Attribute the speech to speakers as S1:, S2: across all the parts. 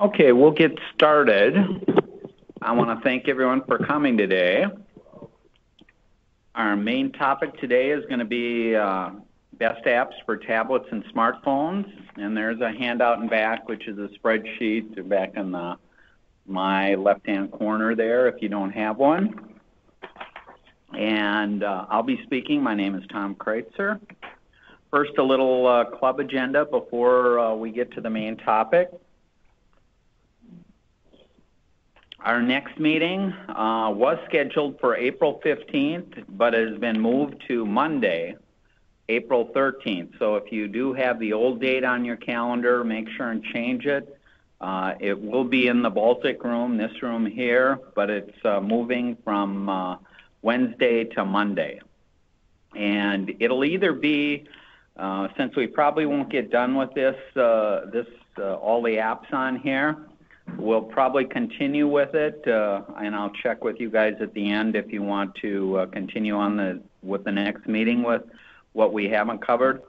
S1: Okay, we'll get started. I want to thank everyone for coming today. Our main topic today is going to be best apps for tablets and smartphones. And there's a handout in back, which is a spreadsheet back in my left-hand corner there if you don't have one. And I'll be speaking. My name is Tom Kreuzer. First, a little club agenda before we get to the main topic. Our next meeting was scheduled for April 15th, but it has been moved to Monday, April 13th. So if you do have the old date on your calendar, make sure and change it. It will be in the Baltic room, this room here, but it's moving from Wednesday to Monday. And it'll either be, since we probably won't get done with this, all the apps on here, we'll probably continue with it, and I'll check with you guys at the end if you want to continue on with the next meeting with what we haven't covered.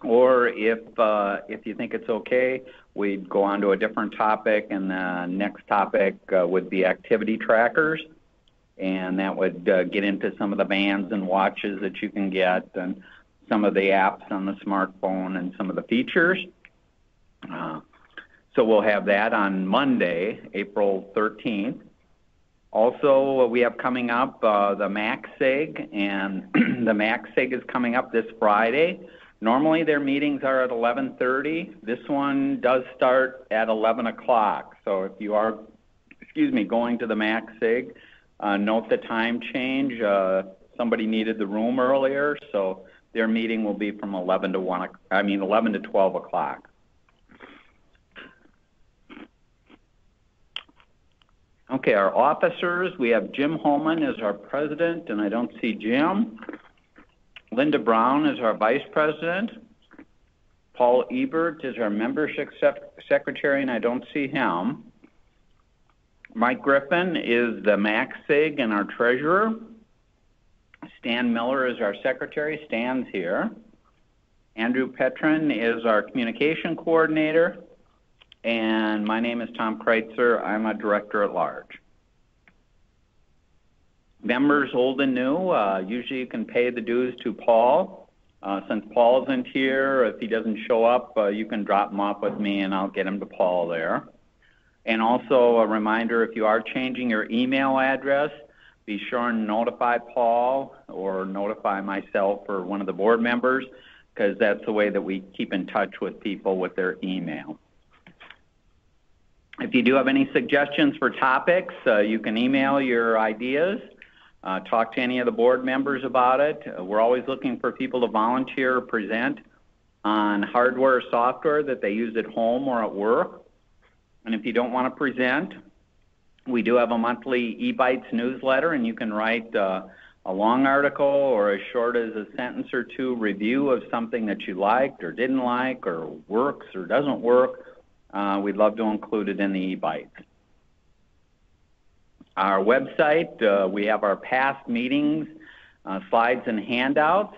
S1: Or if you think it's okay, we'd go on to a different topic, and the next topic would be activity trackers, and that would get into some of the bands and watches that you can get and some of the apps on the smartphone and some of the features. So we'll have that on Monday, April 13th. Also, we have coming up the MaxSig, and the MaxSig is coming up this Friday. Normally their meetings are at 11:30. This one does start at 11 o'clock. So if you are, going to the MaxSig, note the time change. Somebody needed the room earlier, so their meeting will be from 11 to 12 o'clock. Okay, our officers, we have Jim Holman as our president, and I don't see Jim. Linda Brown is our vice president. Paul Ebert is our membership secretary, and I don't see him. Mike Griffin is the MaxSig and our treasurer. Stan Miller is our secretary. Stan's here. Andrew Petrin is our communication coordinator. And my name is Tom Kreuzer. I'm a director at large. Members old and new, usually you can pay the dues to Paul. Since Paul isn't here, if he doesn't show up, you can drop him off with me and I'll get him to Paul there. And also a reminder, if you are changing your email address, be sure and notify Paul or notify myself or one of the board members, because that's the way that we keep in touch with people with their email. If you do have any suggestions for topics, you can email your ideas, talk to any of the board members about it. We're always looking for people to volunteer or present on hardware or software that they use at home or at work. And if you don't want to present, we do have a monthly eBytes newsletter, and you can write a long article or as short as a sentence or two review of something that you liked or didn't like or works or doesn't work. We'd love to include it in the eBytes. Our website, we have our past meetings, slides and handouts,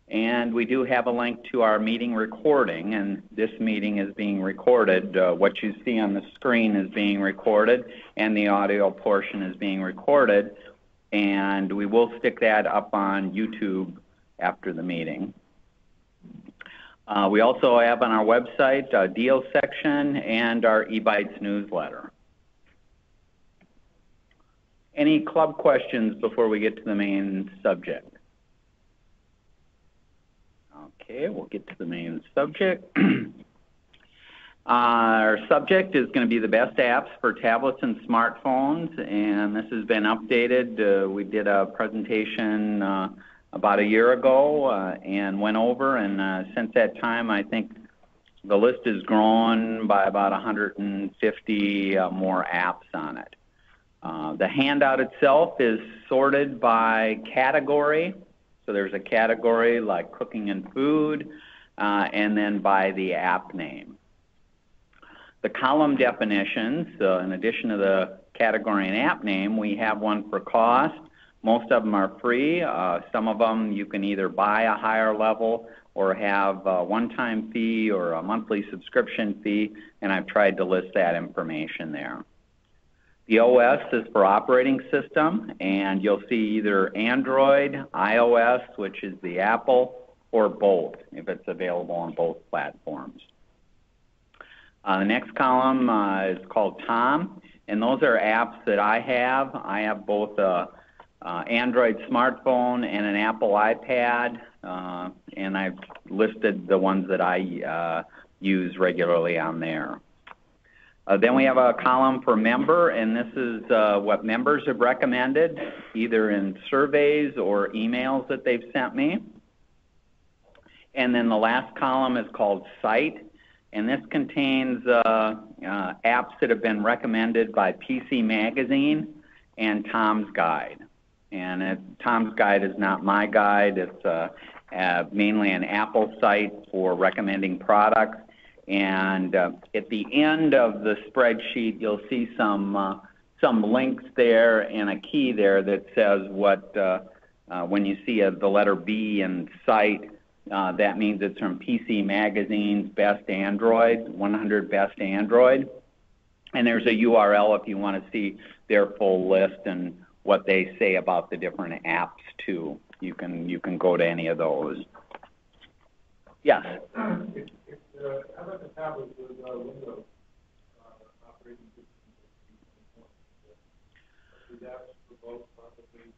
S1: and we do have a link to our meeting recording, and this meeting is being recorded. What you see on the screen is being recorded, and the audio portion is being recorded, and we will stick that up on YouTube after the meeting. We also have on our website a deal section and our eBytes newsletter. Any club questions before we get to the main subject? Okay, we'll get to the main subject. Our subject is going to be the best apps for tablets and smartphones, and this has been updated. We did a presentation about a year ago and went over, and since that time I think the list has grown by about 150 more apps on it. The handout itself is sorted by category, so there's a category like cooking and food, and then by the app name. The column definitions, in addition to the category and app name, we have one for cost. Most of them are free. Some of them you can either buy a higher level or have a one-time fee or a monthly subscription fee, and I've tried to list that information there. The OS is for operating system, and you'll see either Android, iOS, which is the Apple, or both, if it's available on both platforms. The next column is called Tom, and those are apps that I have. I have both a Android smartphone and an Apple iPad, and I've listed the ones that I use regularly on there. Then we have a column for member, and this is what members have recommended, either in surveys or emails that they've sent me. And then the last column is called Site, and this contains apps that have been recommended by PC Magazine and Tom's Guide. And Tom's Guide is not my guide. It's mainly an Apple site for recommending products. And at the end of the spreadsheet, you'll see some links there and a key there that says what, when you see the letter B in Site, that means it's from PC Magazine's Best Android, 100 Best Android. And there's a URL if you want to see their full list and what they say about the different apps too. You can go to any of those. Yes?
S2: How about the tablet with Windows operating system? Is that for both probably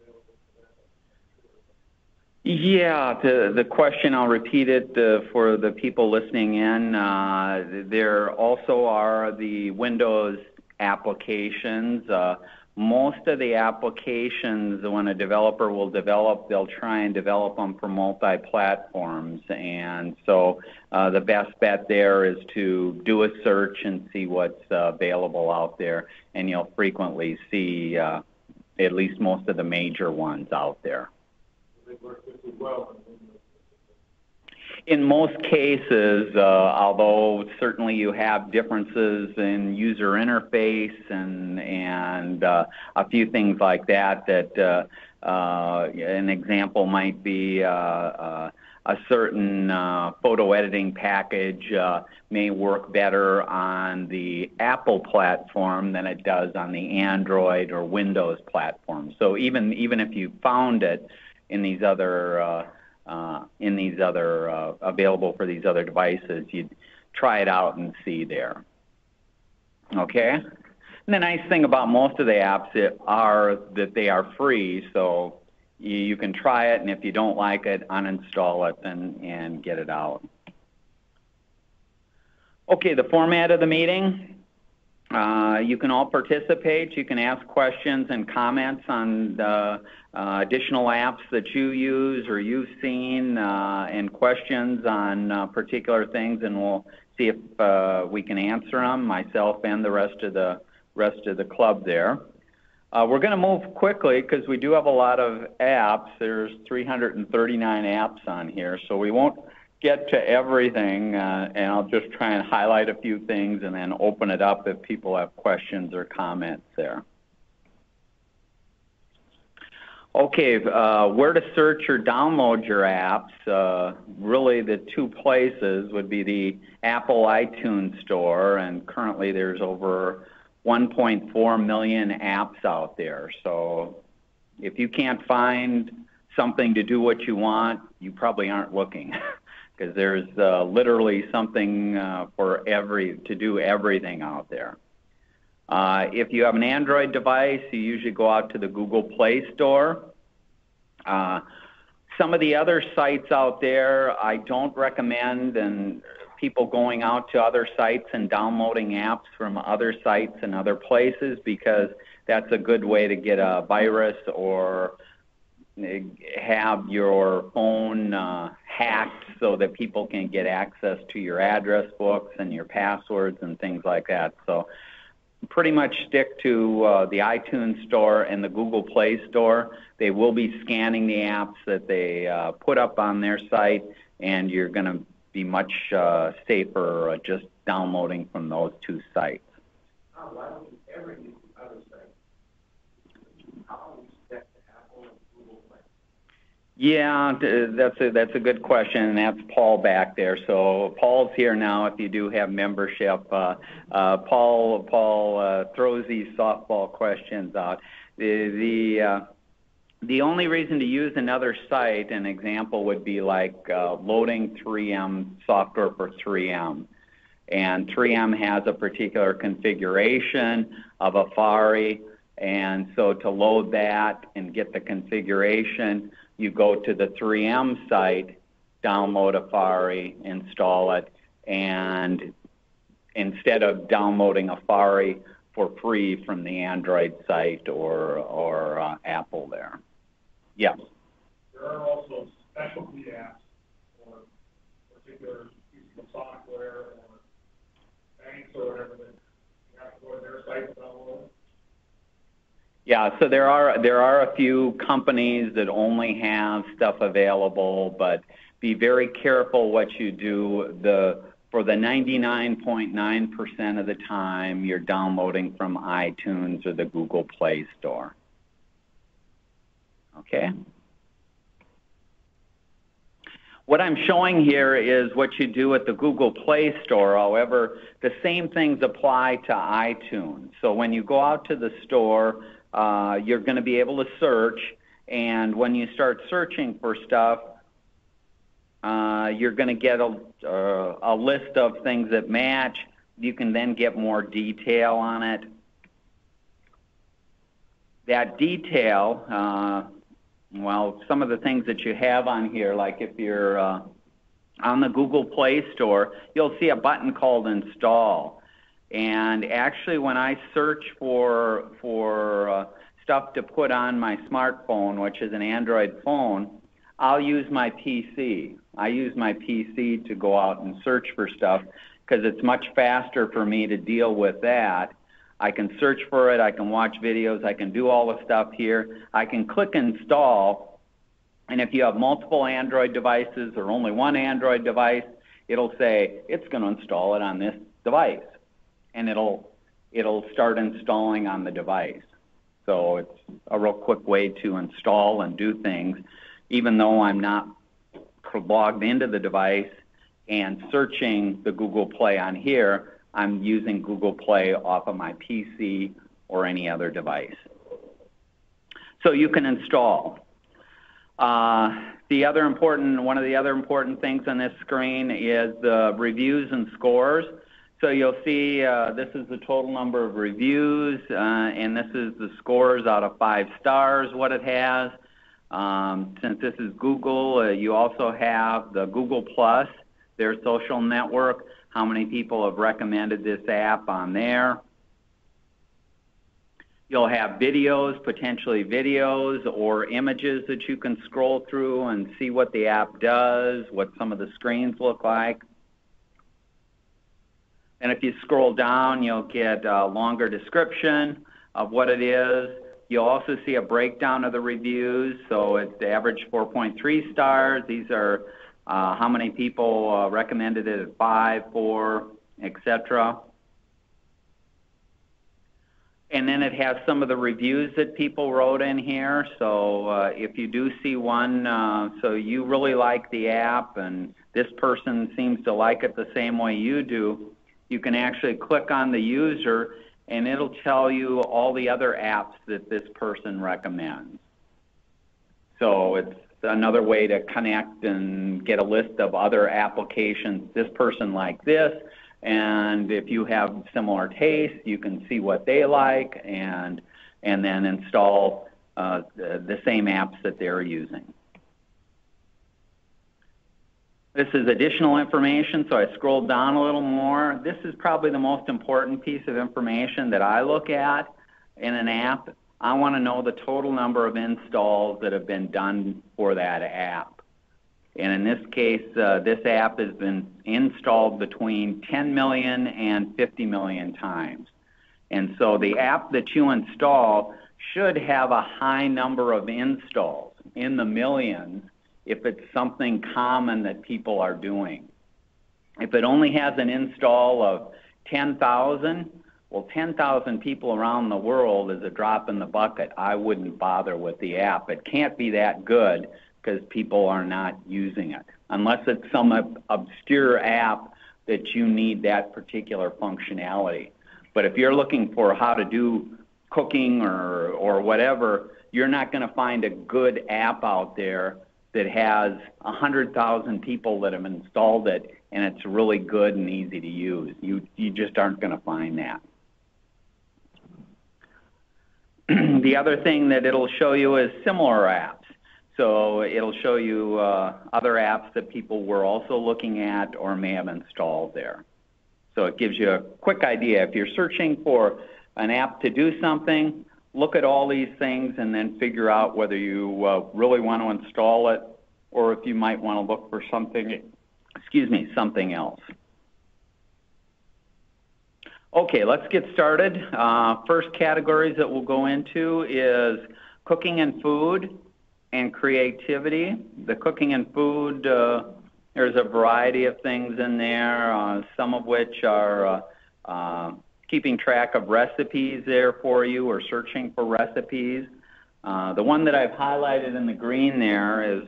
S2: available for that?
S1: Yeah, the question, I'll repeat it for the people listening in. There also are the Windows applications. Most of the applications, when a developer will develop, they'll try and develop them for multi-platforms. And so the best bet there is to do a search and see what's available out there, and you'll frequently see at least most of the major ones out there.
S2: They work just as well.
S1: In most cases, although certainly you have differences in user interface and a few things like that, an example might be a certain photo editing package may work better on the Apple platform than it does on the Android or Windows platform. So even if you found it in these other available for these other devices, you'd try it out and see there. Okay? And the nice thing about most of the apps are that they are free, so you can try it, and if you don't like it, uninstall it and get it out. Okay, the format of the meeting. You can all participate. You can ask questions and comments on the additional apps that you use or you've seen, and questions on particular things, and we'll see if we can answer them, myself and the rest of the club there. We're going to move quickly because we do have a lot of apps. There's 339 apps on here, so we won't get to everything, and I'll just try and highlight a few things and then open it up if people have questions or comments there. Okay, where to search or download your apps. Really the two places would be the Apple iTunes Store, and currently there's over 1.4 million apps out there. So if you can't find something to do what you want, you probably aren't looking. Because there's literally something to do everything out there. If you have an Android device, you usually go out to the Google Play Store. Some of the other sites out there, I don't recommend and people going out to other sites and downloading apps from other sites and other places, because that's a good way to get a virus or have your phone hacked so that people can get access to your address books and your passwords and things like that. So pretty much stick to the iTunes Store and the Google Play Store. They will be scanning the apps that they put up on their site, and you're going to be much safer just downloading from those two sites.
S2: Why don't you ever use other sites? How do we set to Apple and Google Play?
S1: Yeah, that's a good question, and that's Paul back there. So Paul's here now. If you do have membership, Paul throws these softball questions out. The only reason to use another site, an example would be like loading 3M software for 3M. And 3M has a particular configuration of Afari, and so to load that and get the configuration, you go to the 3M site, download Afari, install it, and instead of downloading Afari for free from the Android site or Apple there. Yes.
S2: There are also specialty apps for particular pieces of software or banks or whatever that you have to go to their site to download.
S1: Yeah, so there are a few companies that only have stuff available, but be very careful what you do. For the 99.9% of the time, you're downloading from iTunes or the Google Play Store. Okay. What I'm showing here is what you do at the Google Play Store. However, the same things apply to iTunes. So when you go out to the store, you're going to be able to search, and when you start searching for stuff, you're going to get a list of things that match. You can then get more detail on it. That detail, well, some of the things that you have on here, like if you're on the Google Play Store, you'll see a button called Install. And actually, when I search for stuff to put on my smartphone, which is an Android phone, I'll use my PC. I use my PC to go out and search for stuff because it's much faster for me to deal with that. I can search for it, I can watch videos, I can do all the stuff here. I can click Install, and if you have multiple Android devices or only one Android device, it'll say it's going to install it on this device, and it'll start installing on the device. So it's a real quick way to install and do things, even though I'm not logged into the device and searching the Google Play on here. I'm using Google Play off of my PC or any other device. So you can install. One of the other important things on this screen is the reviews and scores. So you'll see this is the total number of reviews, and this is the scores out of 5 stars, what it has. Since this is Google, you also have the Google Plus, their social network, how many people have recommended this app on there. You'll have videos, potentially videos or images that you can scroll through and see what the app does, what some of the screens look like. And if you scroll down, you'll get a longer description of what it is. You'll also see a breakdown of the reviews. So it's the average 4.3 stars. These are how many people recommended it at 5, 4, etc. And then it has some of the reviews that people wrote in here. So if you do see one, so you really like the app and this person seems to like it the same way you do, you can actually click on the user and it'll tell you all the other apps that this person recommends. So it's another way to connect and get a list of other applications. This person liked this, and if you have similar tastes, you can see what they like and then install the same apps that they're using. This is additional information, so I scrolled down a little more. This is probably the most important piece of information that I look at in an app. I want to know the total number of installs that have been done for that app. And in this case, this app has been installed between 10 million and 50 million times. And so the app that you install should have a high number of installs, in the millions, if it's something common that people are doing. If it only has an install of 10,000, well, 10,000 people around the world is a drop in the bucket. I wouldn't bother with the app. It can't be that good because people are not using it, unless it's some obscure app that you need that particular functionality. But if you're looking for how to do cooking or whatever, you're not going to find a good app out there that has 100,000 people that have installed it and it's really good and easy to use. You just aren't going to find that. The other thing that it'll show you is similar apps. So it'll show you other apps that people were also looking at or may have installed there. So it gives you a quick idea. If you're searching for an app to do something, look at all these things and then figure out whether you really want to install it or if you might want to look for something else. Okay, let's get started. First categories that we'll go into is cooking and food and creativity. The cooking and food, there's a variety of things in there, some of which are keeping track of recipes there for you or searching for recipes. The one that I've highlighted in the green there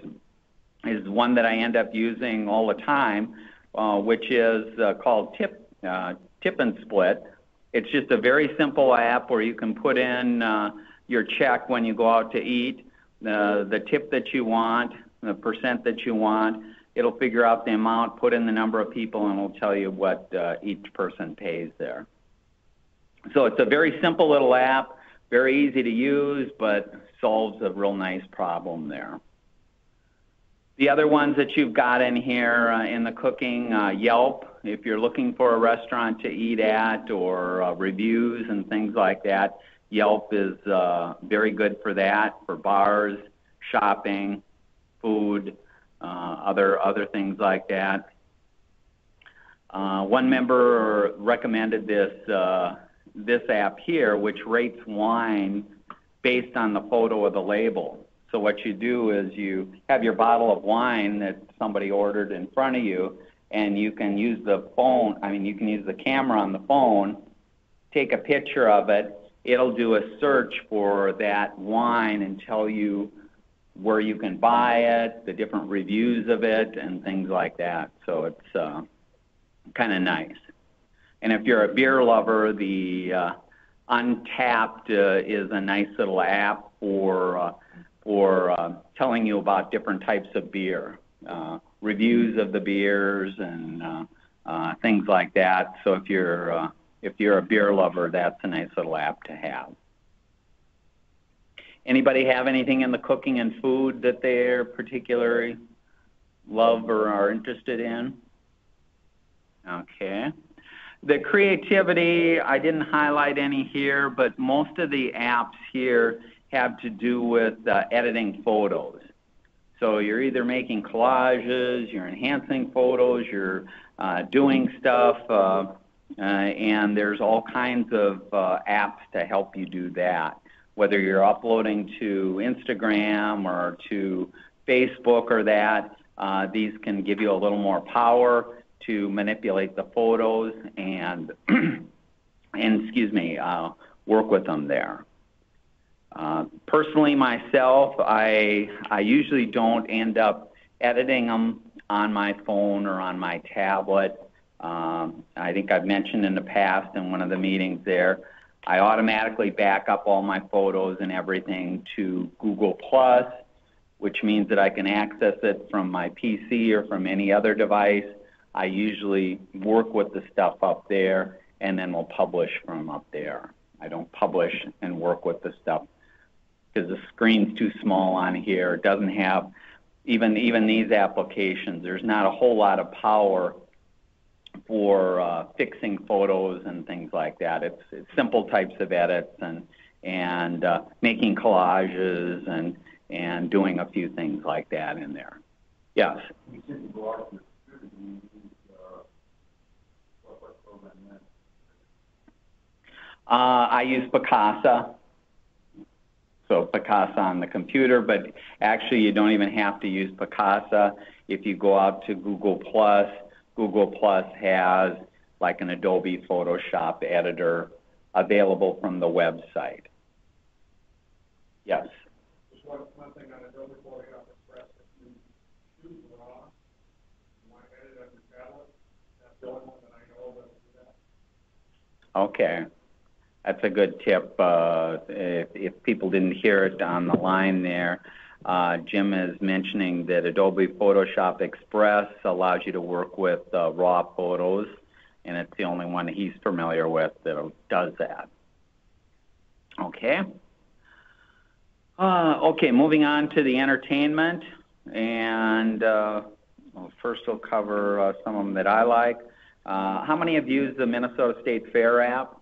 S1: is one that I end up using all the time, which is called Tip and Split. It's just a very simple app where you can put in your check when you go out to eat, the tip that you want, the percent that you want. It'll figure out the amount, put in the number of people, and it'll tell you what each person pays there. So it's a very simple little app, very easy to use, but solves a real nice problem there. The other ones that you've got in here in the cooking, Yelp, if you're looking for a restaurant to eat at or reviews and things like that, Yelp is very good for that, for bars, shopping, food, other things like that. One member recommended this app here, which rates wine based on the photo of the label. So what you do is you have your bottle of wine that somebody ordered in front of you, and you can use the camera on the phone, take a picture of it. It'll do a search for that wine and tell you where you can buy it, the different reviews of it, and things like that. So it's kind of nice. And if you're a beer lover, the Untapped is a nice little app for telling you about different types of beer, reviews of the beers and things like that. So if you're a beer lover, that's a nice little app to have. Anybody have anything in the cooking and food that they're particularly love or are interested in? Okay. The creativity, I didn't highlight any here, but most of the apps here have to do with editing photos. So you're either making collages, you're enhancing photos, you're doing stuff, and there's all kinds of apps to help you do that. Whether you're uploading to Instagram or to Facebook or that, these can give you a little more power to manipulate the photos and, work with them there. Personally, myself, I usually don't end up editing them on my phone or on my tablet. I think I've mentioned in the past in one of the meetings there, I automatically back up all my photos and everything to Google+, which means that I can access it from my PC or from any other device. I usually work with the stuff up there and then we'll publish from up there. I don't publish and work with the stuff because the screen's too small on here. It doesn't have, even these applications, there's not a whole lot of power for fixing photos and things like that. It's simple types of edits and making collages and doing a few things like that in there. Yes? I use Picasa. So Picasa on the computer, but actually you don't even have to use Picasa. If you go out to Google Plus has like an Adobe Photoshop editor available from the website. Yes?
S2: Just one thing on Adobe Photoshop Express.
S1: Okay. That's a good tip. If people didn't hear it on the line there, Jim is mentioning that Adobe Photoshop Express allows you to work with raw photos, and it's the only one he's familiar with that does that. Okay. Okay, moving on to the entertainment, and first we'll cover some of them that I like. How many have used the Minnesota State Fair app?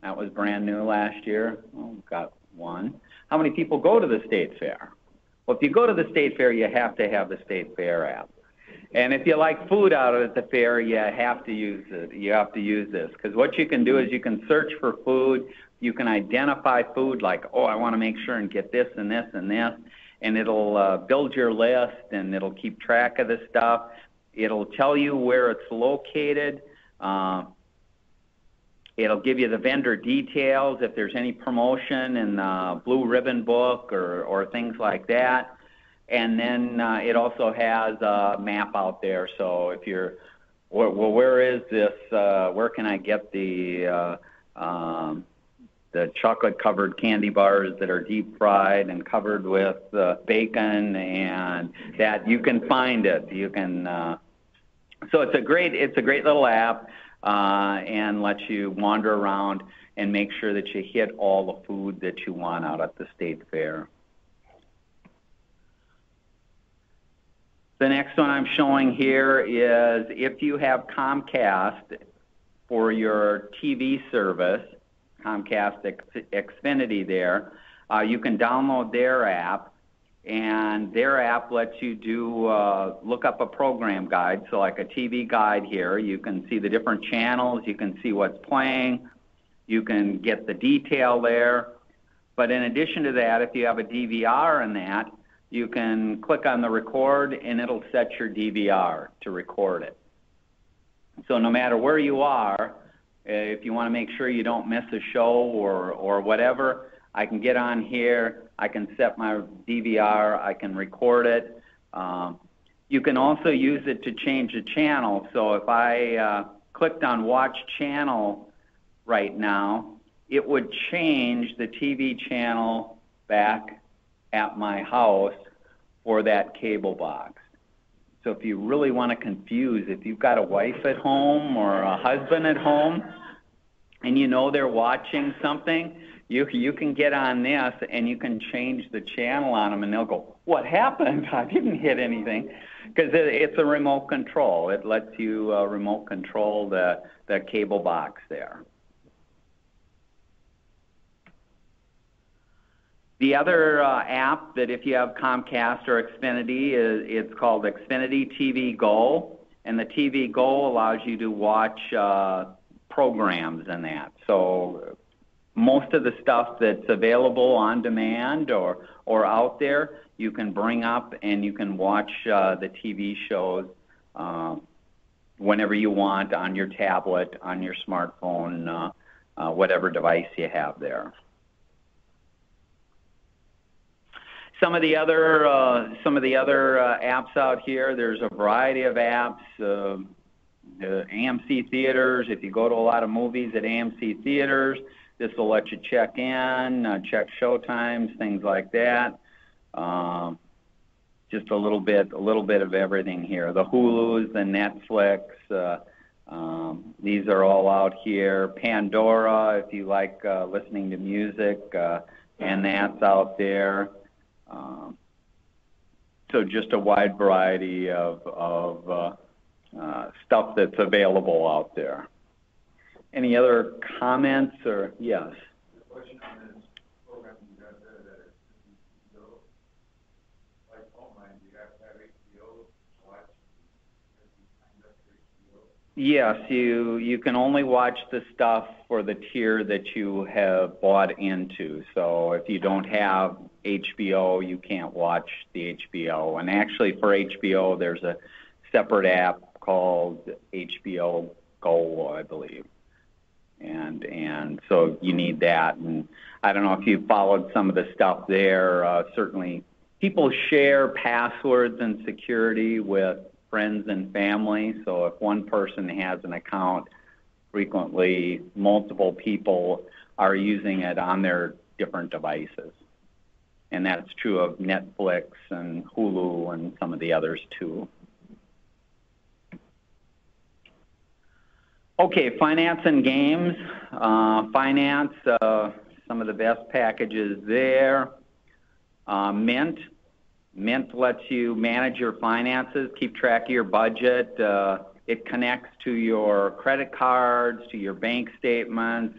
S1: That was brand new last year. Oh, got one. How many people go to the State Fair? Well, if you go to the State Fair, you have to have the State Fair app. And if you like food out at the fair, you have to use it. You have to use this, because what you can do is you can search for food. You can identify food like, oh, I want to make sure and get this and this and this, and it'll build your list, and it'll keep track of the stuff. It'll tell you where it's located. It'll give you the vendor details if there's any promotion in the Blue Ribbon book or things like that. And then it also has a map out there. So if you're, well, where is this? Where can I get the chocolate-covered candy bars that are deep fried and covered with bacon, and that you can find it. You can. So it's a great little app. And lets you wander around and make sure that you hit all the food that you want out at the State Fair. The next one I'm showing here is if you have Comcast for your TV service, Comcast Xfinity there, you can download their app. And their app lets you do look up a program guide. So like a TV guide here, you can see the different channels, you can see what's playing, you can get the detail there. But in addition to that, if you have a DVR in that, you can click on the record and it'll set your DVR to record it. So no matter where you are, if you want to make sure you don't miss a show or whatever, I can get on here, I can set my DVR, I can record it. You can also use it to change the channel. So if I clicked on Watch Channel right now, it would change the TV channel back at my house for that cable box. So if you really want to confuse, if you've got a wife at home or a husband at home and you know they're watching something, you can get on this and you can change the channel on them and they'll go, what happened? I didn't hit anything. Because it's a remote control. It lets you remote control the cable box there. The other app that if you have Comcast or Xfinity, it's called Xfinity TV Go. And the TV Go allows you to watch programs in that. So most of the stuff that's available on demand or out there, you can bring up and you can watch the TV shows whenever you want on your tablet, on your smartphone, whatever device you have there. Some of the other apps out here, there's a variety of apps. AMC theaters, if you go to a lot of movies at AMC theaters, this will let you check in, check show times, things like that. Just a little bit of everything here. The Hulus, the Netflix, these are all out here. Pandora, if you like listening to music, and that's out there. So just a wide variety of stuff that's available out there. Any other comments or yes?
S2: The question on this program you got there that it's HBO, like online, do you have to have HBO to watch?
S1: Yes, you can only watch the stuff for the tier that you have bought into. So if you don't have HBO, you can't watch the HBO. And actually for HBO, there's a separate app called HBO Go, I believe. And so you need that. And I don't know if you've followed some of the stuff there. Certainly people share passwords and security with friends and family. So if one person has an account, frequently multiple people are using it on their different devices. And that's true of Netflix and Hulu and some of the others too. Okay, finance and games. Finance, some of the best packages there. Mint. Mint lets you manage your finances, keep track of your budget. It connects to your credit cards, to your bank statements,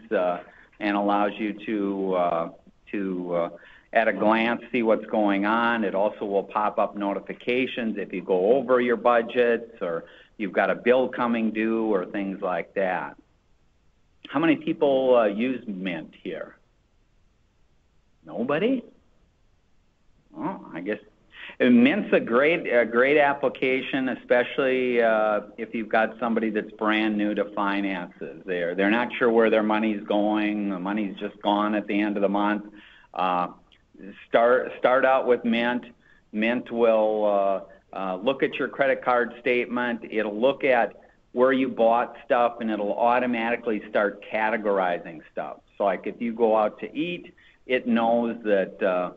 S1: and allows you to at a glance see what's going on. It also will pop up notifications if you go over your budgets or you've got a bill coming due or things like that. How many people use Mint here? Nobody? Oh, I guess Mint's a great application, especially if you've got somebody that's brand new to finances. They're not sure where their money's going. The money's just gone at the end of the month. Start out with Mint. Mint will look at your credit card statement. It'll look at where you bought stuff, and it'll automatically start categorizing stuff. So like if you go out to eat, it knows that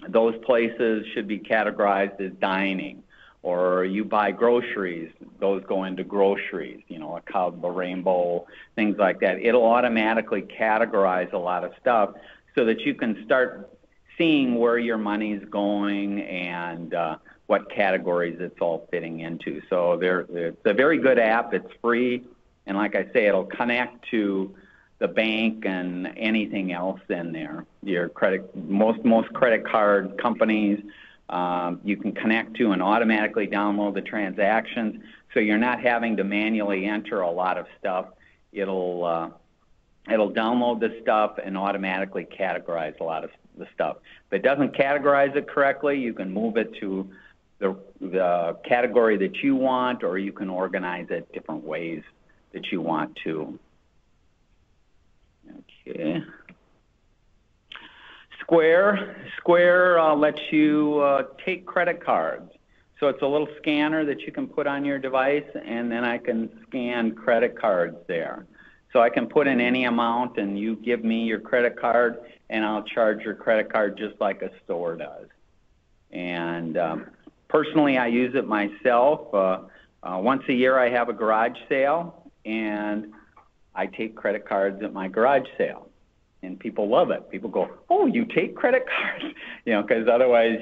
S1: those places should be categorized as dining. Or you buy groceries, those go into groceries, you know, a Cloud, a Rainbow, things like that. It'll automatically categorize a lot of stuff so that you can start seeing where your money's going and what categories it's all fitting into. So it's a very good app. It's free, and like I say, it'll connect to the bank and anything else in there. Your most credit card companies, you can connect to and automatically download the transactions, so you're not having to manually enter a lot of stuff. It'll download the stuff and automatically categorize a lot of the stuff. If it doesn't categorize it correctly, you can move it to the category that you want, or you can organize it different ways that you want to. Okay. Square lets you take credit cards. So it's a little scanner that you can put on your device, and then I can scan credit cards there. So I can put in any amount, and you give me your credit card, and I'll charge your credit card just like a store does. And personally, I use it myself. Once a year, I have a garage sale, and I take credit cards at my garage sale. And people love it. People go, "Oh, you take credit cards?" You know, because otherwise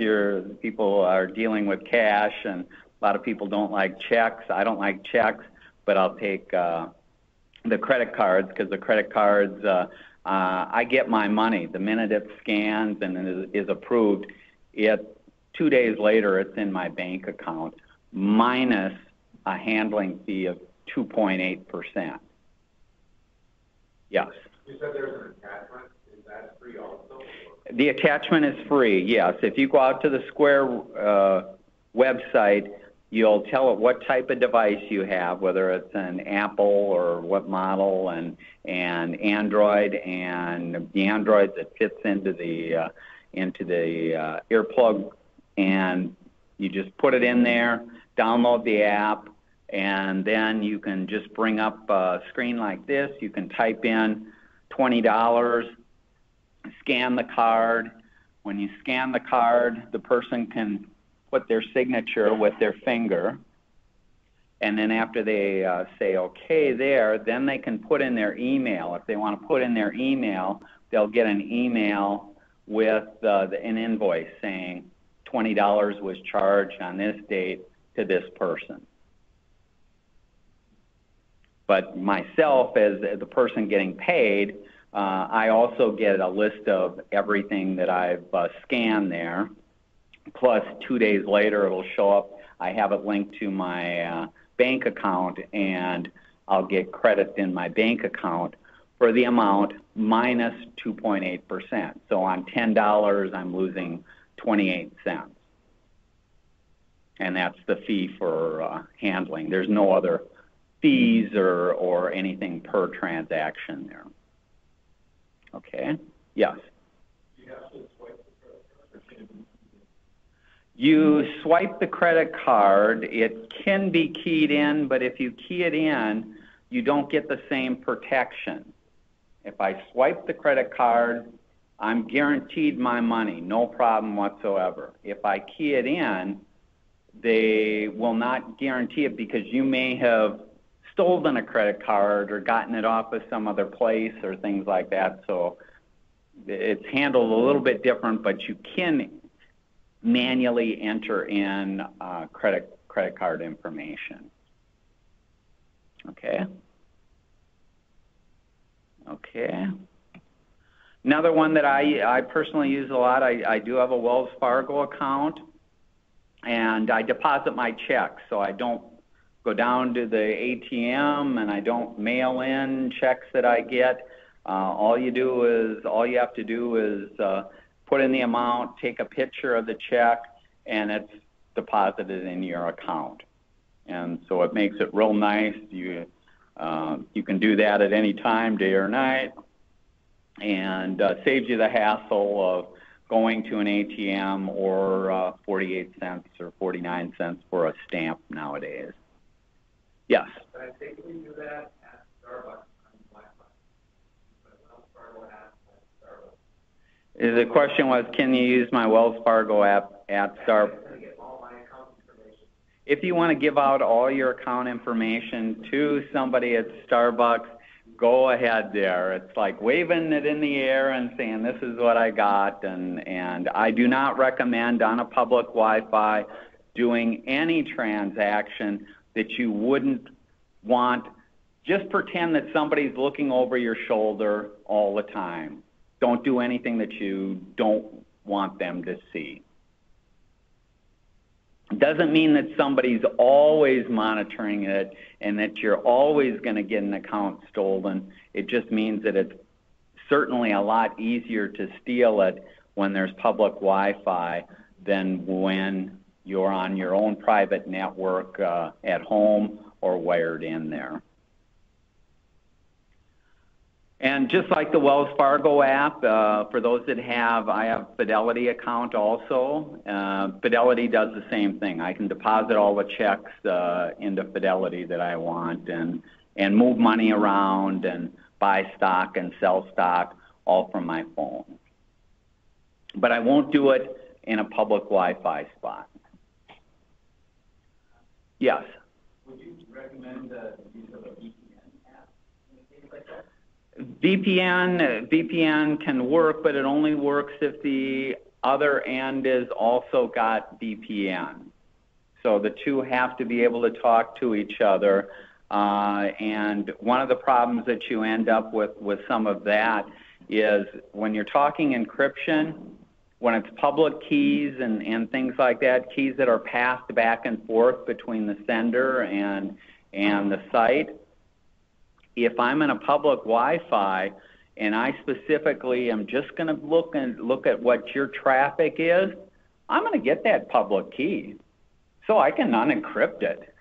S1: people are dealing with cash, and a lot of people don't like checks. I don't like checks, but I'll take the credit cards, because the credit cards, I get my money the minute it scans and is approved. 2 days later, it's in my bank account, minus a handling fee of 2.8%. Yes.
S3: You said there's an attachment. Is that free also?
S1: The attachment is free, yes. If you go out to the Square website, you'll tell it what type of device you have, whether it's an Apple or what model, and Android, and the Android that fits into the earplug, and you just put it in there, download the app, and then you can just bring up a screen like this. You can type in $20, scan the card. When you scan the card, the person can put their signature with their finger, and then after they say okay there, then they can put in their email. If they want to put in their email, they'll get an email with an invoice saying $20 was charged on this date to this person. But myself, as the person getting paid, I also get a list of everything that I've scanned there. Plus, 2 days later, it'll show up. I have it linked to my bank account, and I'll get credit in my bank account for the amount minus 2.8%. So on $10, I'm losing 28 cents. And that's the fee for handling. There's no other fees or anything per transaction there. Okay? Yes? You swipe the credit card. It can be keyed in, but if you key it in, you don't get the same protection. If I swipe the credit card, I'm guaranteed my money, no problem whatsoever. If I key it in, they will not guarantee it because you may have stolen a credit card or gotten it off of some other place or things like that. So it's handled a little bit different, but you can manually enter in credit card information. Okay. Another one that I personally use a lot, I do have a Wells Fargo account, and I deposit my checks, so I don't go down to the ATM and I don't mail in checks that I get. All you have to do is put in the amount, take a picture of the check, and it's deposited in your account. And so it makes it real nice. You can do that at any time, day or night, and saves you the hassle of going to an ATM or 48 cents or 49 cents for a stamp nowadays. Yes?
S3: But I think we do that at Starbucks on Wi-Fi. But Wells Fargo app at Starbucks.
S1: The question was, can you use my Wells Fargo app at Starbucks? If you want to give out all your account information to somebody at Starbucks, go ahead there. It's like waving it in the air and saying, this is what I got. And I do not recommend on a public Wi-Fi doing any transaction that you wouldn't want. Just pretend that somebody's looking over your shoulder all the time. Don't do anything that you don't want them to see. Doesn't mean that somebody's always monitoring it and that you're always going to get an account stolen. It just means that it's certainly a lot easier to steal it when there's public Wi-Fi than when you're on your own private network at home or wired in there. And just like the Wells Fargo app, for those that I have Fidelity account also. Fidelity does the same thing. I can deposit all the checks into Fidelity that I want and move money around and buy stock and sell stock all from my phone. But I won't do it in a public Wi-Fi spot. Yes?
S4: Would you recommend the use of a VPN app in a case like that?
S1: VPN can work, but it only works if the other end is also got VPN. So the two have to be able to talk to each other. And one of the problems that you end up with some of that is when you're talking encryption, when it's public keys and things like that, keys that are passed back and forth between the sender and the site, if I'm in a public Wi-Fi and I specifically am just going to look at what your traffic is, I'm going to get that public key so I can unencrypt it.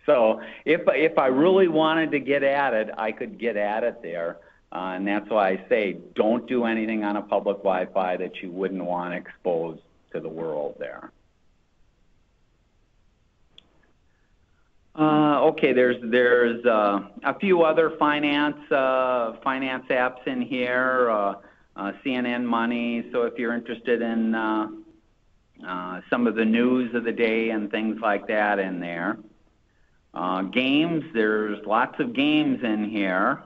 S1: So if I really wanted to get at it, I could get at it there. And that's why I say don't do anything on a public Wi-Fi that you wouldn't want exposed to the world there. Okay, there's a few other finance apps in here, CNN Money. So if you're interested in some of the news of the day and things like that in there. Games, there's lots of games in here.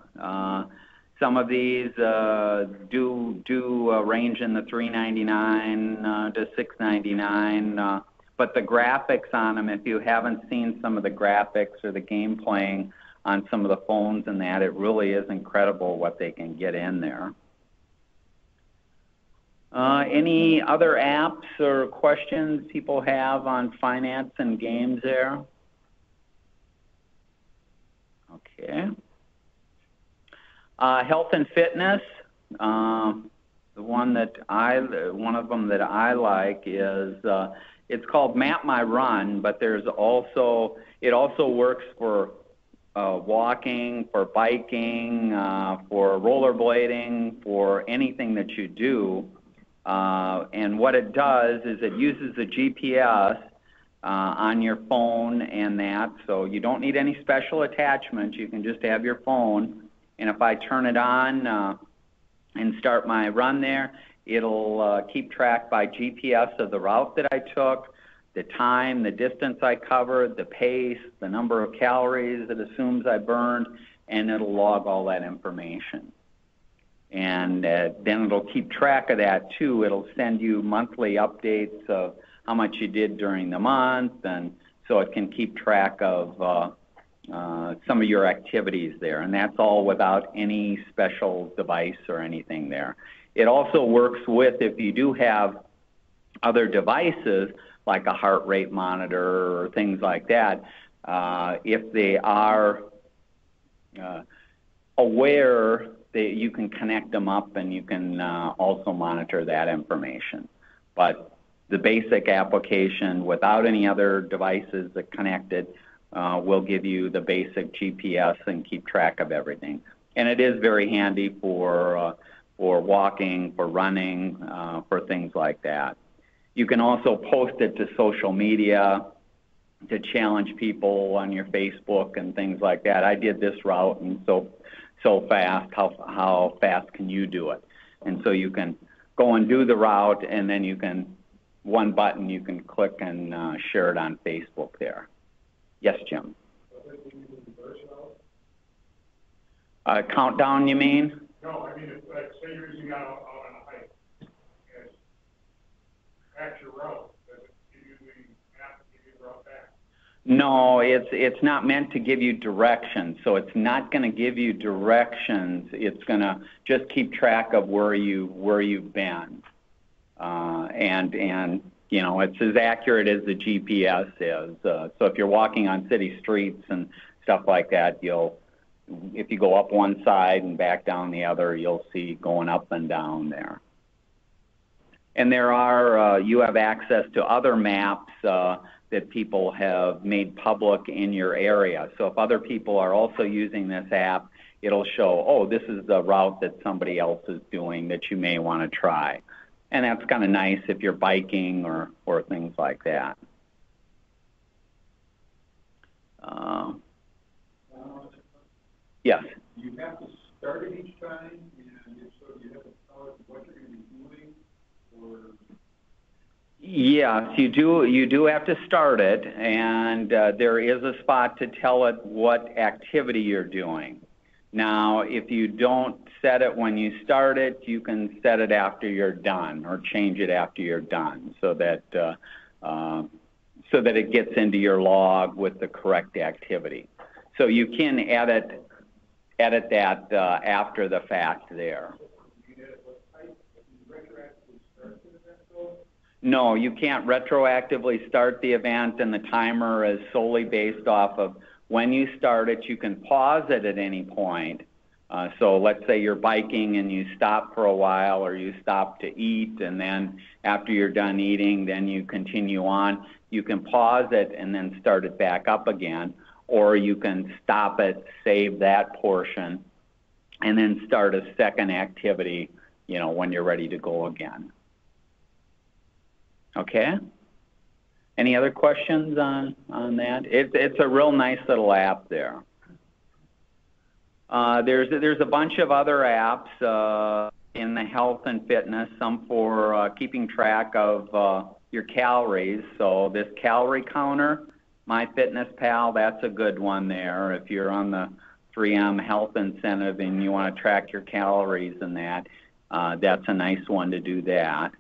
S1: Some of these do range in the $3.99 to $6.99. But the graphics on them, if you haven't seen some of the graphics or the game playing on some of the phones and that, it really is incredible what they can get in there. Any other apps or questions people have on finance and games there? Okay. Health and fitness. One of them that I like is it's called MapMyRun, but it also works for walking, for biking, for rollerblading, for anything that you do. And what it does is it uses the GPS on your phone and that, so you don't need any special attachments. You can just have your phone, and if I turn it on and start my run there, it'll keep track by GPS of the route that I took, the time, the distance I covered, the pace, the number of calories it assumes I burned, and it'll log all that information. And then it'll keep track of that too. It'll send you monthly updates of how much you did during the month, and so it can keep track of some of your activities there, and that's all without any special device or anything there. It also works with, if you do have other devices like a heart rate monitor or things like that, if they are aware, that you can connect them up and you can also monitor that information. But the basic application without any other devices that connected will give you the basic GPS and keep track of everything. And it is very handy for walking, for running, for things like that. You can also post it to social media to challenge people on your Facebook and things like that. I did this route and so fast, how fast can you do it? And so you can go and do the route, and then you can, one button, you can click and share it on Facebook there. Yes, Jim? Countdown, you mean?
S2: No, I mean, if, like, say you're using out on a hike, and at your route, does it give you the map, give you the route back?
S1: No, it's not meant to give you directions. So it's not going to give you directions. It's going to just keep track of where you've been, and you know, it's as accurate as the GPS is. So if you're walking on city streets and stuff like that, if you go up one side and back down the other, you'll see going up and down there. And there are, you have access to other maps that people have made public in your area. So if other people are also using this app, it'll show, oh, this is the route that somebody else is doing that you may want to try. And that's kind of nice if you're biking or things like that. Yes?
S5: You have to start it each time, and if so, you have to tell it what you're going to be doing, or...
S1: Yes, you do have to start it, and there is a spot to tell it what activity you're doing. Now, if you don't set it when you start it, you can set it after you're done, or change it after you're done, so that it gets into your log with the correct activity. So you can edit that after the fact there. No, you can't retroactively start the event, and the timer is solely based off of when you start it. You can pause it at any point. So let's say you're biking and you stop for a while, or you stop to eat, and then after you're done eating, then you continue on. You can pause it and then start it back up again, or you can stop it, save that portion, and then start a second activity, you know, when you're ready to go again. Okay? Any other questions on that? It's a real nice little app there. There's a bunch of other apps in the health and fitness, some for keeping track of your calories. So this calorie counter, MyFitnessPal, that's a good one there. If you're on the 3M health incentive and you want to track your calories and that, that's a nice one to do that.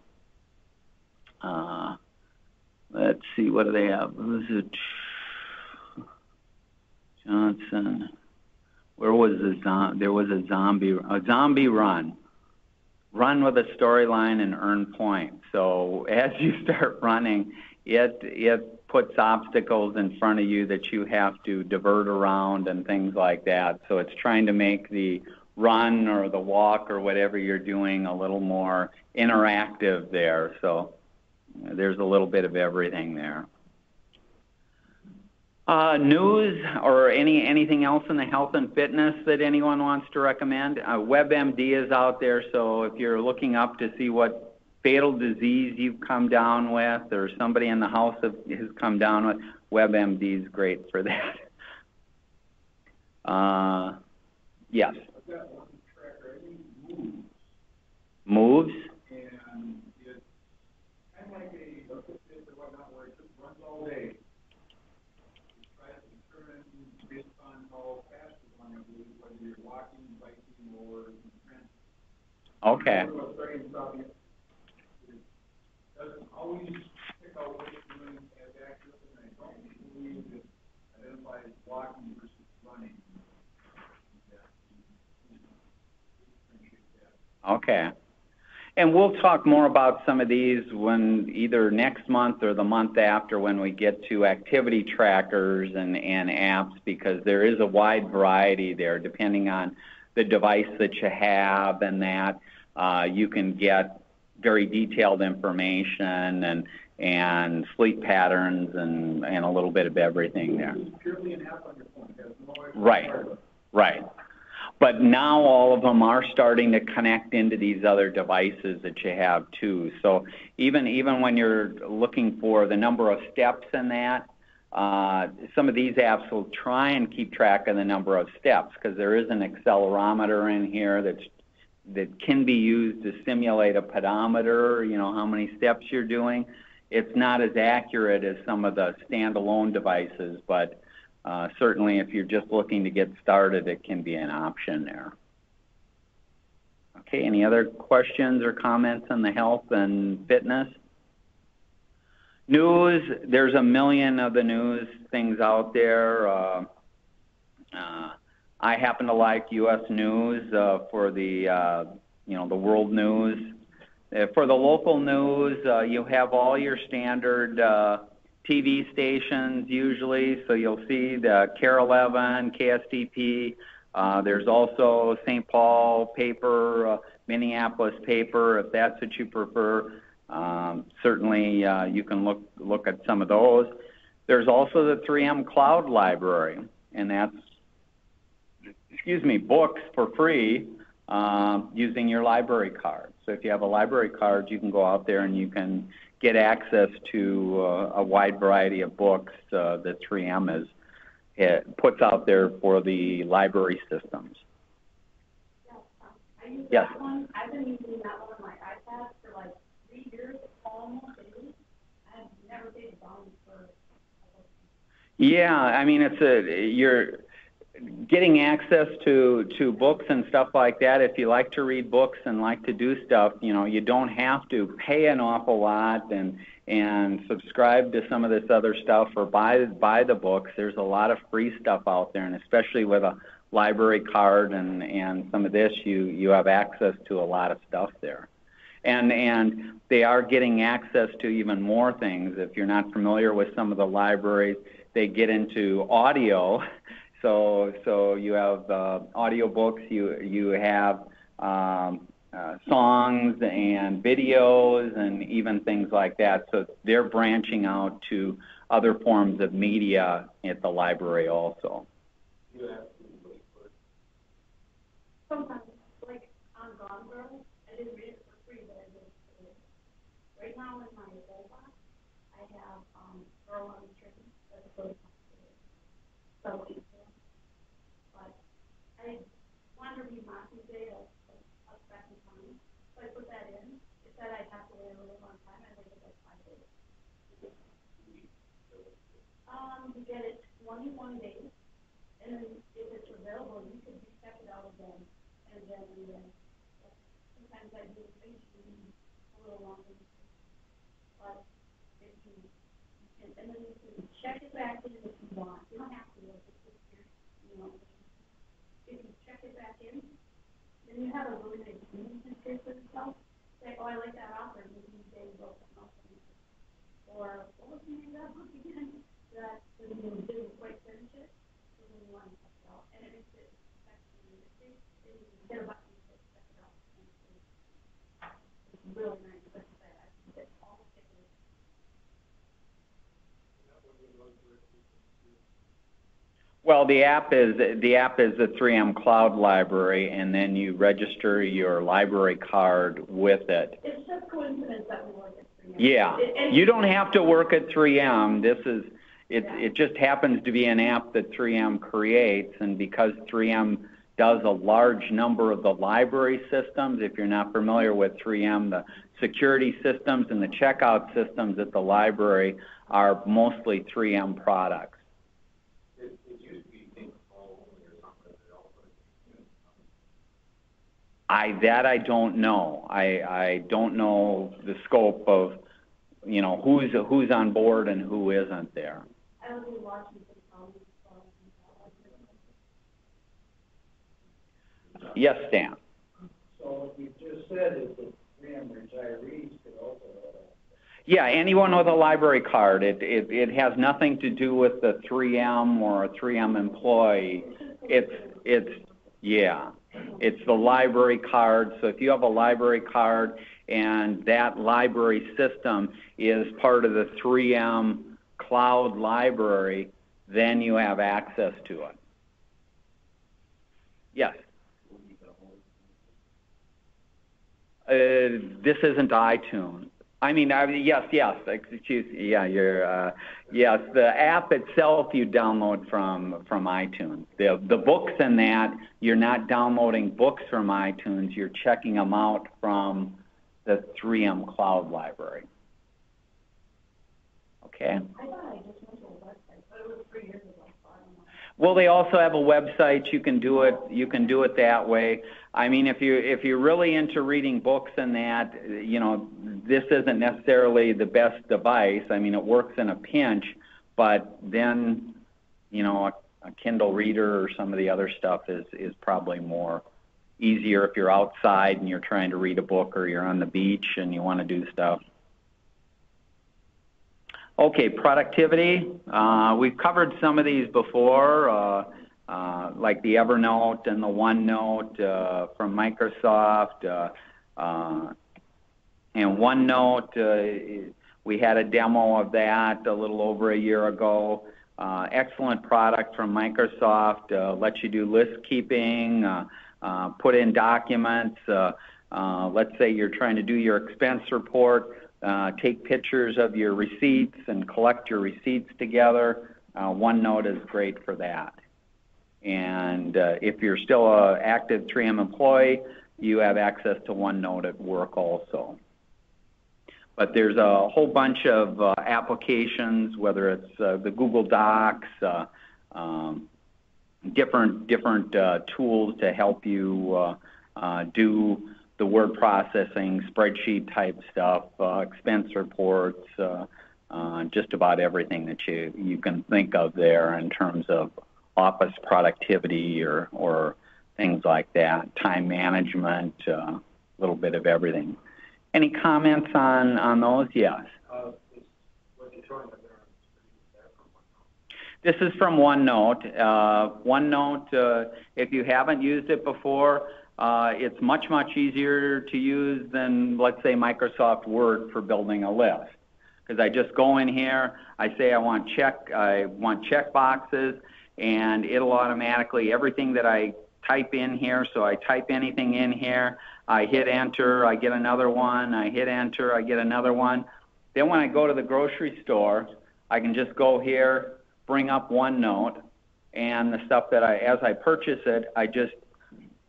S1: Let's see, what do they have? Who is it? Johnson. Where was the there was a zombie run. Run with a storyline and earn points. So as you start running, it puts obstacles in front of you that you have to divert around and things like that. So it's trying to make the run or the walk or whatever you're doing a little more interactive there. So there's a little bit of everything there. News or anything else in the health and fitness that anyone wants to recommend? WebMD is out there, so if you're looking up to see what fatal disease you've come down with, or somebody in the house has come down with, WebMD is great for that. Yes.
S5: I've got one tracker, I think
S1: Moves?
S5: and it's kind of like a Fitbit or whatnot, where it just runs all day. It tries to determine based on how fast you're going, I believe, whether you're walking, biking, or transit.
S1: Okay.
S5: What's very important, it doesn't always pick out what you're doing as accurately, and I don't believe it identifies walking versus running.
S1: Okay. And we'll talk more about some of these when either next month or the month after when we get to activity trackers and apps, because there is a wide variety there depending on the device that you have, and that you can get very detailed information and sleep patterns and a little bit of everything there.
S5: It's purely an app on your phone. It has no extra
S1: Right,
S5: hardware.
S1: right. But now all of them are starting to connect into these other devices that you have too. So even when you're looking for the number of steps in that, some of these apps will try and keep track of the number of steps, because there is an accelerometer in here that can be used to simulate a pedometer, you know, how many steps you're doing. It's not as accurate as some of the standalone devices, but certainly if you're just looking to get started, it can be an option there. Okay, any other questions or comments on the health and fitness? News, there's a million of the news things out there. I happen to like U.S. news for the, the world news. For the local news, you have all your standard TV stations usually, so you'll see the KARE 11, KSTP. There's also St. Paul paper, Minneapolis paper, if that's what you prefer. Certainly you can look at some of those. There's also the 3M Cloud Library, and that's, books for free using your library card. So if you have a library card, you can go out there and you can get access to a wide variety of books that 3M puts out there for the library systems.
S6: I use
S1: Yes.
S6: that one. I've been using that one on my iPad for like 3 years, almost daily. I've never paid a dime for.
S1: Yeah, I mean, you're getting access to books and stuff like that. If you like to read books and like to do stuff, you don't have to pay an awful lot and subscribe to some of this other stuff or buy the books. There's a lot of free stuff out there, and especially with a library card and some of this, you have access to a lot of stuff there. And they are getting access to even more things. If you're not familiar with some of the libraries, they get into audio. So you have audio books, you have songs and videos and even things like that. So they're branching out to other forms of media at the library also.
S6: Sometimes, like on Gone Girl, I didn't read it for free, but I did it for free. Right now in my old box, I have Girl on the Train. That's a good one. But I wanted to read Mockingjay a second time, so I put that in. It said I'd have to wait a really long time. I waited like 5 days. You get it 21 days, and then if it's available, you can check it out again. And then sometimes I do things a little longer. But if you and then you can check it back in if you want. You don't have to look at it here, If you check it back in, then you have a really big history for yourself. Say, oh, I like that author, maybe they wrote something else. Or what was the name of that book again? That you didn't quite finish it, so then you want to check it out. And it makes it get a button to check it out. It's really nice. Like I said, I can get all the tickets.
S1: Well, the app is the 3M Cloud Library, and then you register your library card with it.
S6: It's just coincidence
S1: Yeah, you don't have to work at 3M. It just happens to be an app that 3M creates, and because 3M does a large number of the library systems, if you're not familiar with 3M, the security systems and the checkout systems at the library are mostly 3M products.
S3: It used to be think only or something that also.
S1: I don't know. I don't know the scope of, you know, who's on board and who isn't there.
S6: I will be watching the comments.
S1: Yes, Stan.
S5: So what you just said is that 3M retirees could also have that.
S1: Yeah, anyone with a library card. It has nothing to do with the 3M or a 3M employee. It's the library card. So if you have a library card and that library system is part of the 3M cloud library, then you have access to it. Yes. This isn't iTunes. I mean, yes. Excuse me. Yeah, yes. The app itself you download from iTunes. The books in that, you're not downloading books from iTunes. You're checking them out from the 3M cloud library. Okay.
S6: I thought I just went to a website, but it was 3 years ago.
S1: Well, they also have a website. You can do it that way. I mean, if you're really into reading books and that, you know, this isn't necessarily the best device. I mean, it works in a pinch, but then, you know, a Kindle reader or some of the other stuff is probably more easier if you're outside and you're trying to read a book, or you're on the beach and you want to do stuff. Okay, productivity. We've covered some of these before, like the Evernote and the OneNote from Microsoft. And OneNote, we had a demo of that a little over a year ago. Excellent product from Microsoft. Lets you do list keeping, put in documents. Let's say you're trying to do your expense report. Take pictures of your receipts and collect your receipts together. OneNote is great for that. And if you're still an active 3M employee, you have access to OneNote at work also. But there's a whole bunch of applications, whether it's the Google Docs, different tools to help you do the word processing, spreadsheet type stuff, expense reports, just about everything that you can think of there in terms of office productivity or things like that, time management, a little bit of everything. Any comments on those? Yes.
S3: What you're showing there,
S1: this is from OneNote. OneNote, if you haven't used it before, it's much easier to use than, let's say, Microsoft Word for building a list. Because I just go in here, I say I want check boxes, and it'll automatically, everything that I type in here, so I type anything in here, I hit enter, I get another one, I hit enter, I get another one. Then when I go to the grocery store, I can just go here, bring up OneNote, and the stuff that as I purchase it, I just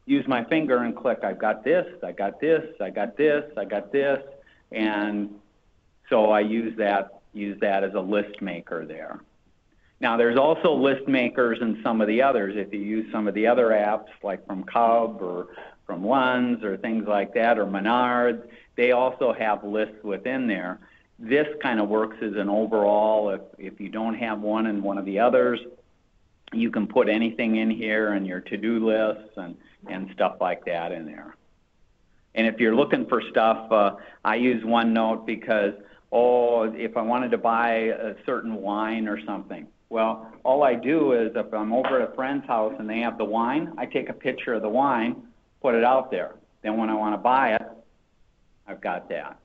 S1: use my finger and click, I've got this, I got this, I got this, I got this, and so I use that as a list maker there. Now there's also list makers in some of the others. If you use some of the other apps, like from Cub or from Lunds or things like that, or Menards, they also have lists within there. This kind of works as an overall. If you don't have one in one of the others, you can put anything in here and your to-do lists and stuff like that in there. And if you're looking for stuff, I use OneNote because, if I wanted to buy a certain wine or something, well, all I do is if I'm over at a friend's house and they have the wine, I take a picture of the wine, put it out there. Then when I want to buy it, I've got that.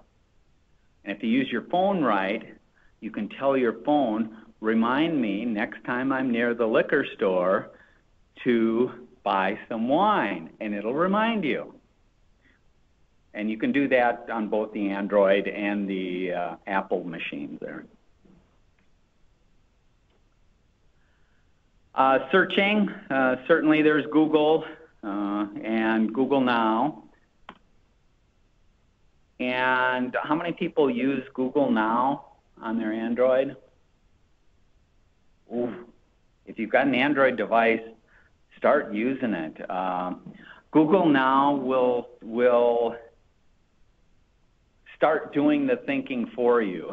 S1: And if you use your phone right, you can tell your phone, remind me next time I'm near the liquor store to buy some wine, and it'll remind you. And you can do that on both the Android and the Apple machines there. Searching, certainly there's Google and Google Now. And how many people use Google Now on their Android? Ooh, if you've got an Android device, start using it. Google Now will start doing the thinking for you.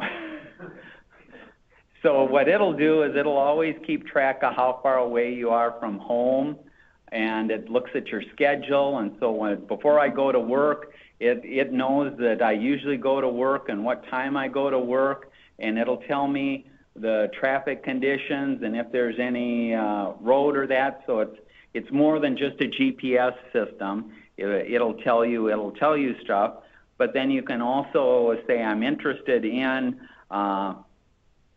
S1: So what it'll do is it'll always keep track of how far away you are from home, and it looks at your schedule. And so before I go to work, it knows that I usually go to work and what time I go to work, and it'll tell me the traffic conditions and if there's any road or that. So it's more than just a GPS system. It'll tell you stuff, but then you can also say I'm interested in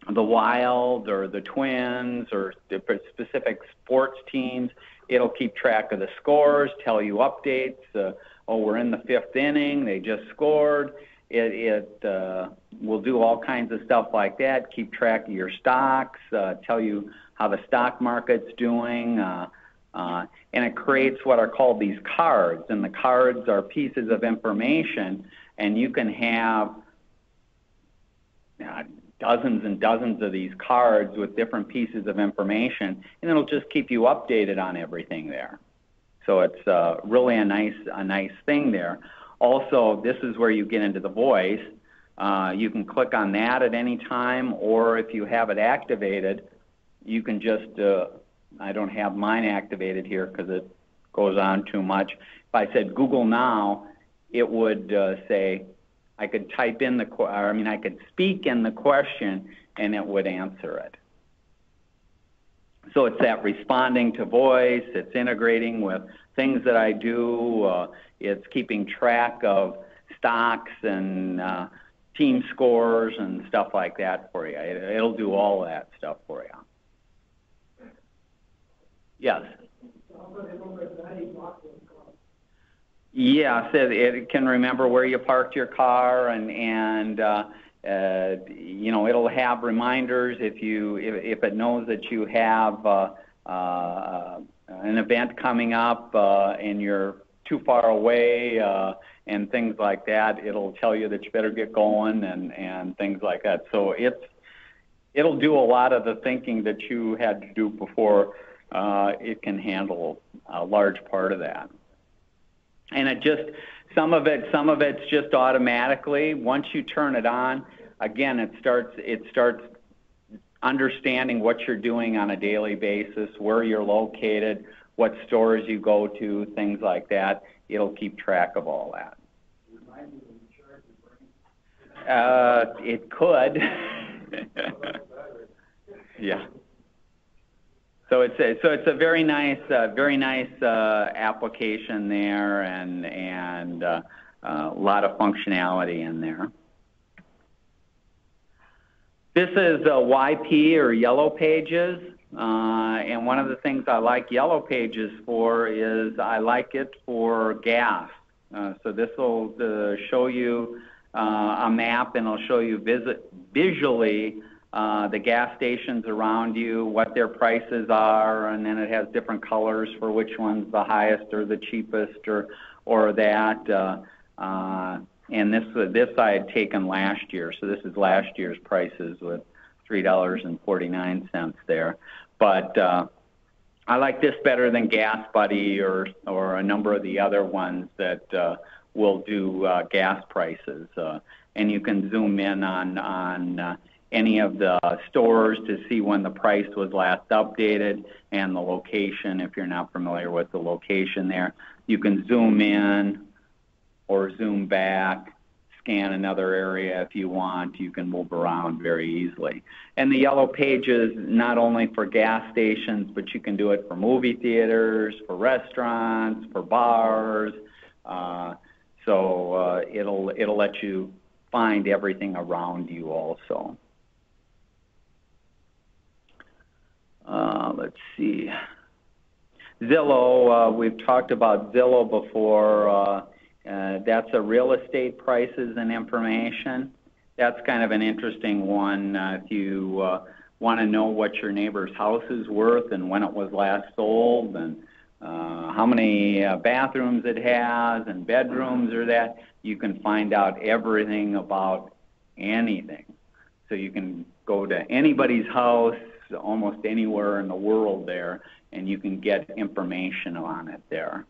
S1: the Wild or the Twins or specific sports teams. It'll keep track of the scores, tell you updates. We're in the 5th inning, they just scored. It will do all kinds of stuff like that, keep track of your stocks, tell you how the stock market's doing, and it creates what are called these cards. And the cards are pieces of information, and you can have dozens and dozens of these cards with different pieces of information, and it'll just keep you updated on everything there. So it's really a nice thing there. Also, this is where you get into the voice. You can click on that at any time, or if you have it activated, you can just, I don't have mine activated here because it goes on too much. If I said Google Now, it would say, I could type in I could speak in the question and it would answer it. So it's that responding to voice, it's integrating with things that I do, it's keeping track of stocks and team scores and stuff like that for you. It'll do all of that stuff for you. Yes? Yes, it can remember where you parked your car, and it'll have reminders if it knows that you have an event coming up and you're too far away and things like that. It'll tell you that you better get going and things like that. So it'll do a lot of the thinking that you had to do before. It can handle a large part of that. And some of it's just automatically. Once you turn it on, again, it starts understanding what you're doing on a daily basis, where you're located, what stores you go to, things like that. It'll keep track of all that. It could. Yeah. So it's a very nice application there, and a lot of functionality in there. This is YP or Yellow Pages, and one of the things I like Yellow Pages for is I like it for gas. So this will show you a map, and it'll show you visually the gas stations around you, what their prices are, and then it has different colors for which one's the highest or the cheapest or that. And this I had taken last year, so this is last year's prices with $3.49 there. But I like this better than Gas Buddy or a number of the other ones that will do gas prices. And you can zoom in on any of the stores to see when the price was last updated and the location. If you're not familiar with the location there, you can zoom in or zoom back, scan another area if you want. You can move around very easily. And the Yellow Pages, not only for gas stations, but you can do it for movie theaters, for restaurants, for bars. So it'll let you find everything around you also. Let's see. Zillow, we've talked about Zillow before. That's a real estate prices and information. That's kind of an interesting one if you want to know what your neighbor's house is worth and when it was last sold and how many bathrooms it has and bedrooms or that. You can find out everything about anything. So you can go to anybody's house almost anywhere in the world there and you can get information on it there.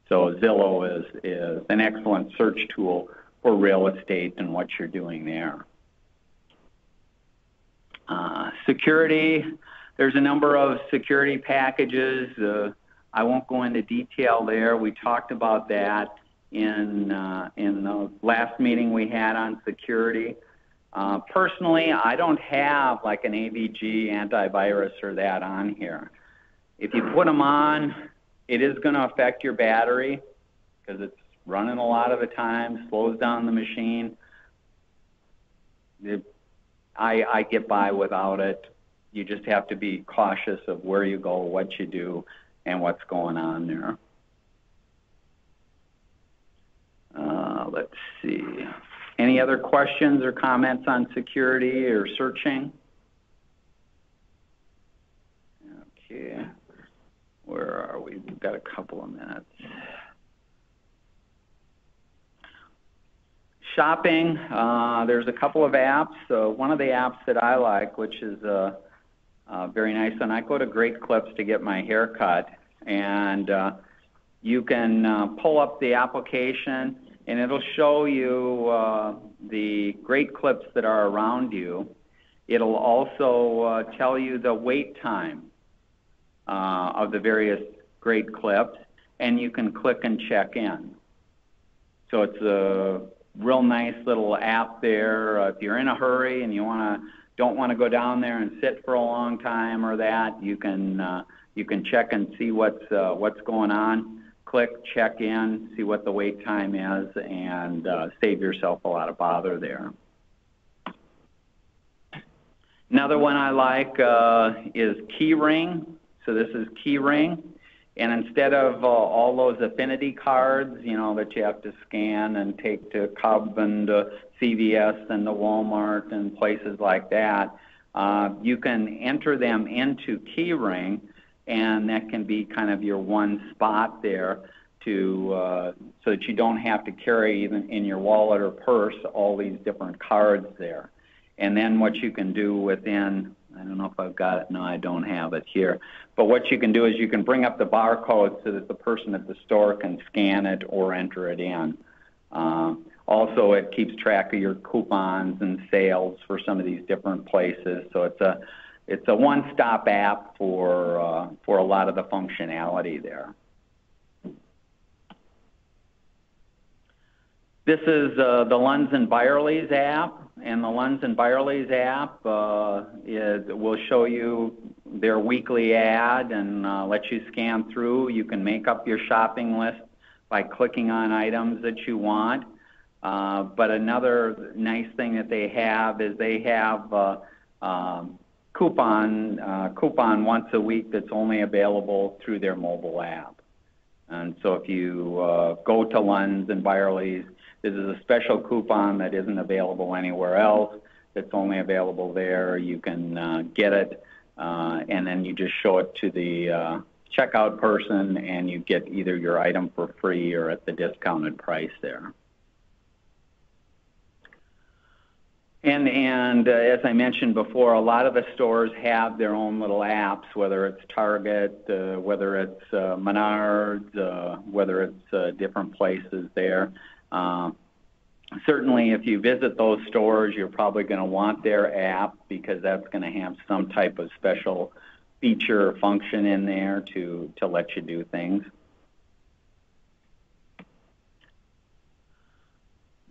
S1: So Zillow is an excellent search tool for real estate and what you're doing there. Security, there's a number of security packages. I won't go into detail there. We talked about that in the last meeting we had on security. Personally, I don't have like an AVG antivirus or that on here. If you put them on, it is going to affect your battery because it's running a lot of the time, slows down the machine. I get by without it. You just have to be cautious of where you go, what you do, and what's going on there. Let's see. Any other questions or comments on security or searching? Okay. Where are we? We've got a couple of minutes. Shopping, there's a couple of apps. One of the apps that I like, which is very nice, and I go to Great Clips to get my hair cut, and you can pull up the application, and it'll show you the Great Clips that are around you. It'll also tell you the wait time of the various Great Clips, and you can click and check in. So it's a real nice little app there. If you're in a hurry and you don't want to go down there and sit for a long time or that, you can check and see what's going on. Click, check in, see what the wait time is, and save yourself a lot of bother there. Another one I like is Keyring. So this is Keyring. And instead of all those affinity cards, that you have to scan and take to Cub and CVS and the Walmart and places like that, you can enter them into Keyring, and that can be kind of your one spot there so that you don't have to carry even in your wallet or purse all these different cards there. And then what you can do within, I don't know if I've got it, no, I don't have it here. But what you can do is you can bring up the barcode so that the person at the store can scan it or enter it in. Also, it keeps track of your coupons and sales for some of these different places. So it's a one-stop app for a lot of the functionality there. This is the Lunds and Byerly's app. And the Lunds and Byerly's app will show you their weekly ad and let you scan through. You can make up your shopping list by clicking on items that you want. But another nice thing that they have is they have coupon once a week that's only available through their mobile app. And so if you go to Lunds and Byerly's, this is a special coupon that isn't available anywhere else. That's only available there. You can get it, and then you just show it to the checkout person, and you get either your item for free or at the discounted price there. And as I mentioned before, a lot of the stores have their own little apps, whether it's Target, whether it's Menards, whether it's different places there. Certainly, if you visit those stores, you're probably going to want their app because that's going to have some type of special feature or function in there to let you do things.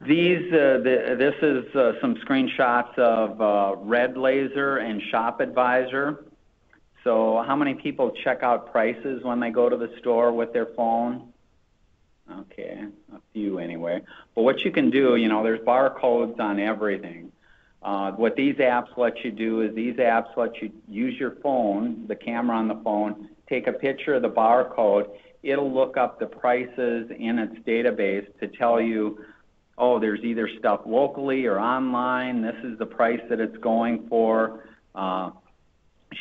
S1: This is some screenshots of Red Laser and Shop Advisor. So how many people check out prices when they go to the store with their phone? Okay, a few anyway. But what you can do, there's barcodes on everything. What these apps let you do is these apps let you use your phone, the camera on the phone, take a picture of the barcode, it'll look up the prices in its database to tell you, oh, there's either stuff locally or online. This is the price that it's going for.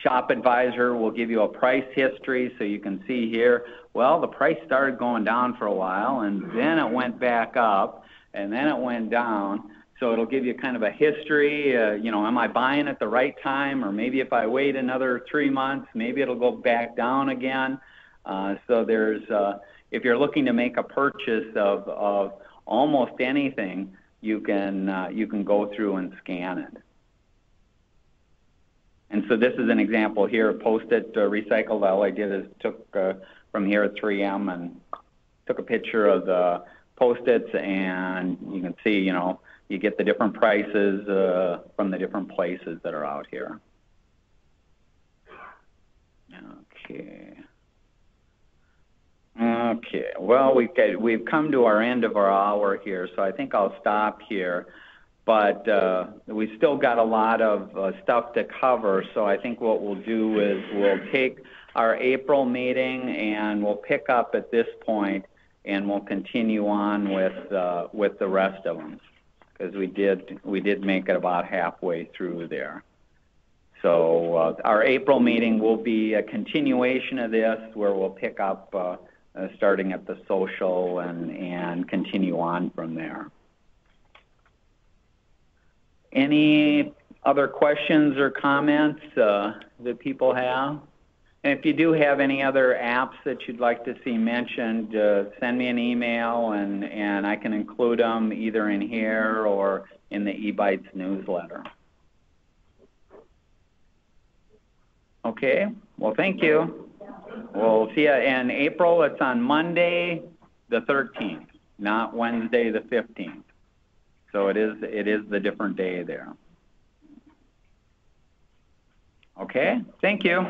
S1: Shop Advisor will give you a price history, so you can see here, well, the price started going down for a while, and then it went back up, and then it went down. So it'll give you kind of a history, you know, am I buying at the right time, or maybe if I wait another 3 months, maybe it'll go back down again. So there's, if you're looking to make a purchase of almost anything, you can go through and scan it. And so this is an example here, Post-it recycled. All I did is took from here at 3M and took a picture of the Post-its, and you can see, you know, you get the different prices from the different places that are out here. Okay, well, we've come to our end of our hour here, so I think I'll stop here. But we've still got a lot of stuff to cover, so I think what we'll do is we'll take our April meeting and we'll pick up at this point, and we'll continue on with the rest of them, because we did make it about halfway through there. So our April meeting will be a continuation of this, where we'll pick up starting at the social and continue on from there. Any other questions or comments that people have? And if you do have any other apps that you'd like to see mentioned, send me an email, and I can include them either in here or in the eBytes newsletter. Okay, well, thank you. We'll see you in April. It's on Monday the 13th, not Wednesday the 15th. So it is the different day there. Okay, thank you.